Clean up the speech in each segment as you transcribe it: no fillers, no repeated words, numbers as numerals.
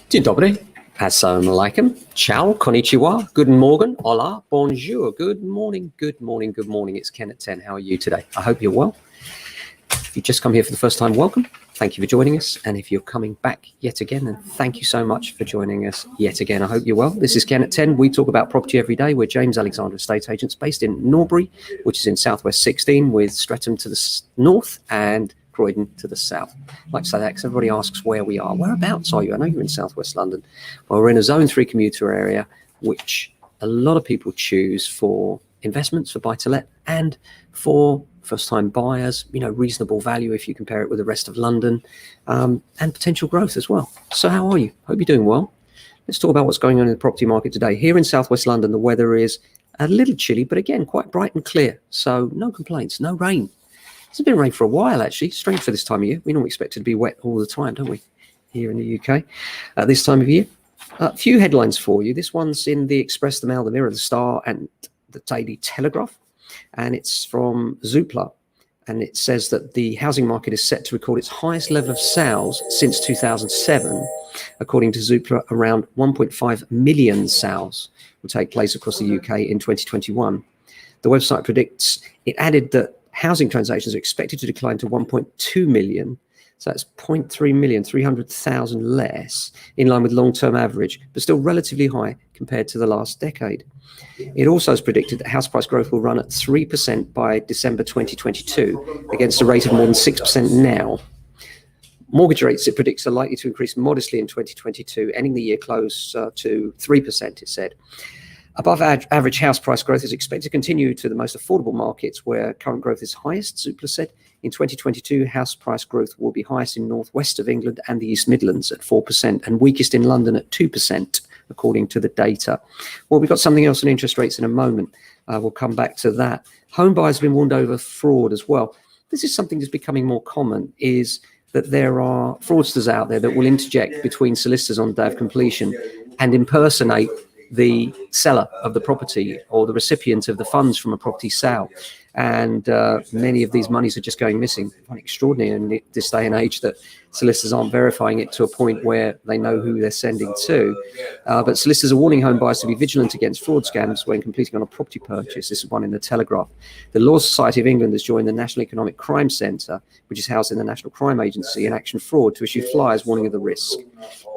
Dzień dobry, assalamu alaikum, ciao, konnichiwa, guten morgen, hola, bonjour, good morning, good morning, good morning. It's Ken at 10. How are you today? I hope you're well. If you've just come here for the first time, welcome. Thank you for joining us. And if you're coming back yet again, then thank you so much for joining us yet again. I hope you're well. This is Ken at 10. We talk about property every day. We're James Alexander Estate Agents based in Norbury, which is in Southwest 16, with Streatham to the north and Croydon to the south. I like to say that because everybody asks where we are. Whereabouts are you? I know you're in Southwest London. Well, we're in a Zone 3 commuter area, which a lot of people choose for investments, for buy-to-let, and for first-time buyers, reasonable value if you compare it with the rest of London, and potential growth as well. So how are you? Hope you're doing well. Let's talk about what's going on in the property market today. Here in Southwest London, the weather is a little chilly, but again, quite bright and clear. So no complaints, no rain. It's been rain for a while, actually. Strange for this time of year. We don't expect it to be wet all the time, don't we, here in the UK at this time of year? A few headlines for you. This one's in the Express, the Mail, the Mirror, the Star, and the Daily Telegraph. And it's from Zoopla, and it says that the housing market is set to record its highest level of sales since 2007. According to Zoopla, around 1.5 million sales will take place across the UK in 2021. The website predicts, it added that housing transactions are expected to decline to 1.2 million. So that's 0.3 million, 300,000 less, in line with long-term average, but still relatively high compared to the last decade. It also has predicted that house price growth will run at 3% by December 2022, against a rate of more than 6% now. Mortgage rates, it predicts, are likely to increase modestly in 2022, ending the year close to 3%, it said. Above average house price growth is expected to continue to the most affordable markets where current growth is highest, Zoopla said. In 2022, house price growth will be highest in northwest of England and the East Midlands at 4%, and weakest in London at 2%, according to the data. Well, we've got something else on interest rates in a moment. We'll come back to that. Home buyers have been warned over fraud as well. This is something that's becoming more common, is that there are fraudsters out there that will interject between solicitors on the day of completion and impersonate the seller of the property or the recipient of the funds from a property sale. And many of these monies are just going missing. Extraordinary in this day and age that solicitors aren't verifying it to a point where they know who they're sending to. But solicitors are warning home buyers to be vigilant against fraud scams when completing on a property purchase. This is one in the Telegraph. The Law Society of England has joined the National Economic Crime Centre, which is housed in the National Crime Agency and Action Fraud, to issue flyers warning of the risk.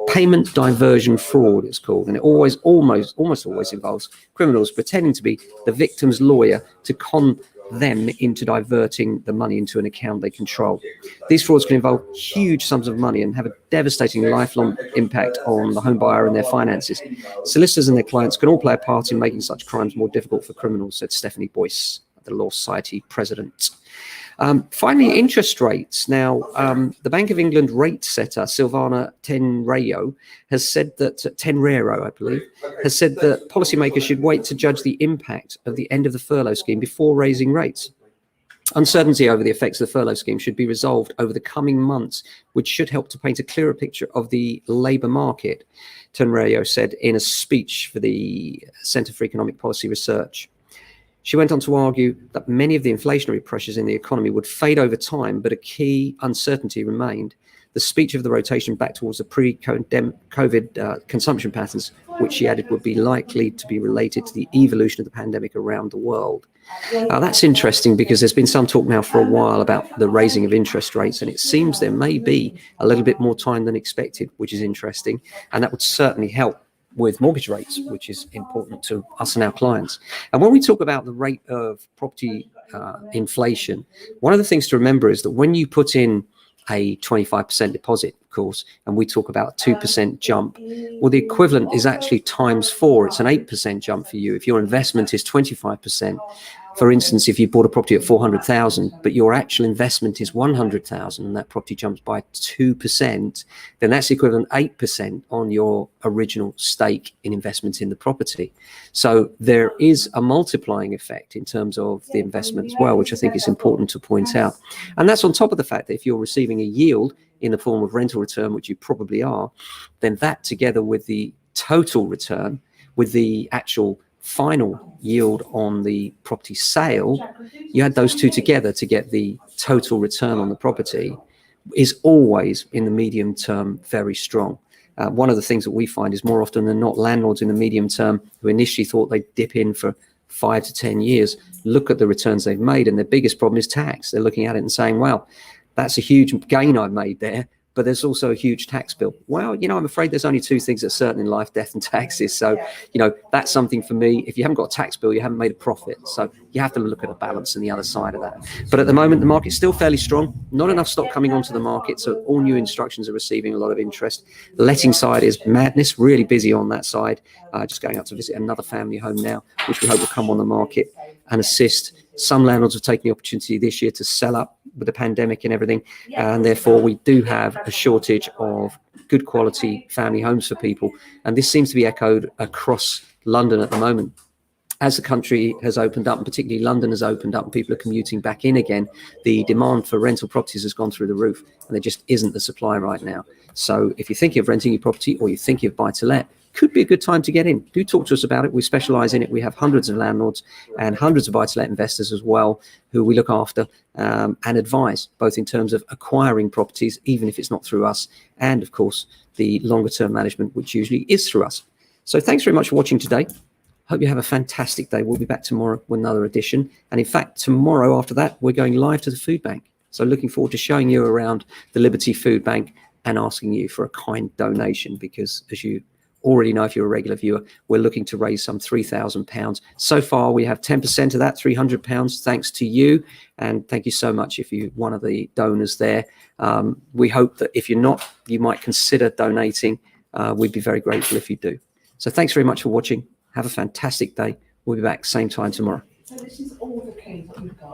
Payment diversion fraud, it's called, and it almost always involves criminals pretending to be the victim's lawyer to con them into diverting the money into an account they control. These frauds can involve huge sums of money and have a devastating lifelong impact on the home buyer and their finances. Solicitors and their clients can all play a part in making such crimes more difficult for criminals, said Stephanie Boyce, the Law Society president. Finally, interest rates. Now, the Bank of England rate setter, Silvana Tenreyro, has said that, Tenreyro, I believe, has said that policymakers should wait to judge the impact of the end of the furlough scheme before raising rates. Uncertainty over the effects of the furlough scheme should be resolved over the coming months, which should help to paint a clearer picture of the labour market, Tenreyro said in a speech for the Centre for Economic Policy Research. She went on to argue that many of the inflationary pressures in the economy would fade over time, but a key uncertainty remained: the speech of the rotation back towards the pre-COVID consumption patterns, which she added would be likely to be related to the evolution of the pandemic around the world. Now, that's interesting because there's been some talk now for a while about the raising of interest rates, and it seems there may be a little bit more time than expected, which is interesting, and that would certainly help with mortgage rates, which is important to us and our clients. And when we talk about the rate of property inflation, one of the things to remember is that when you put in a 25% deposit, of course, and we talk about a 2% jump, well, the equivalent is actually times 4. It's an 8% jump for you. If your investment is 25%, for instance, if you bought a property at 400,000, but your actual investment is 100,000 and that property jumps by 2%, then that's equivalent 8% on your original stake in investment in the property. So there is a multiplying effect in terms of the investment as well, which I think is important to point out. And that's on top of the fact that if you're receiving a yield in the form of rental return, which you probably are, then that together with the total return, with the actual final yield on the property sale, you add those two together to get the total return on the property, is always in the medium term very strong. One of the things that we find is more often than not, landlords in the medium term who initially thought they'd dip in for 5 to 10 years, look at the returns they've made, and their biggest problem is tax. They're looking at it and saying, well, that's a huge gain I've made there, but there's also a huge tax bill. Well, I'm afraid there's only two things that are certain in life, death and taxes. So, that's something for me. If you haven't got a tax bill, you haven't made a profit. So you have to look at a balance on the other side of that. But at the moment, the market's still fairly strong. Not enough stock coming onto the market. So all new instructions are receiving a lot of interest. The letting side is madness, really busy on that side. Just going out to visit another family home now, which we hope will come on the market and assist. Some landlords have taken the opportunity this year to sell up with the pandemic and everything, and therefore we do have a shortage of good quality family homes for people, and this seems to be echoed across London at the moment. As the country has opened up, and particularly London has opened up, and people are commuting back in again, the demand for rental properties has gone through the roof, and there just isn't the supply right now. So if you're thinking of renting your property or you're thinking of buy-to-let, could be a good time to get in. Do talk to us about it. We specialize in it. We have hundreds of landlords and hundreds of buy-to-let investors as well, who we look after and advise, both in terms of acquiring properties, even if it's not through us, and of course, the longer term management, which usually is through us. So thanks very much for watching today. Hope you have a fantastic day. We'll be back tomorrow with another edition. And in fact, tomorrow after that, we're going live to the food bank. So looking forward to showing you around the Liberty Food Bank and asking you for a kind donation, because as you already know, if you're a regular viewer, we're looking to raise some £3,000. So far, we have 10% of that, £300, thanks to you. And thank you so much if you're one of the donors there. We hope that if you're not, you might consider donating. We'd be very grateful if you do. So thanks very much for watching. Have a fantastic day. We'll be back same time tomorrow. So this is all the keys that you've got.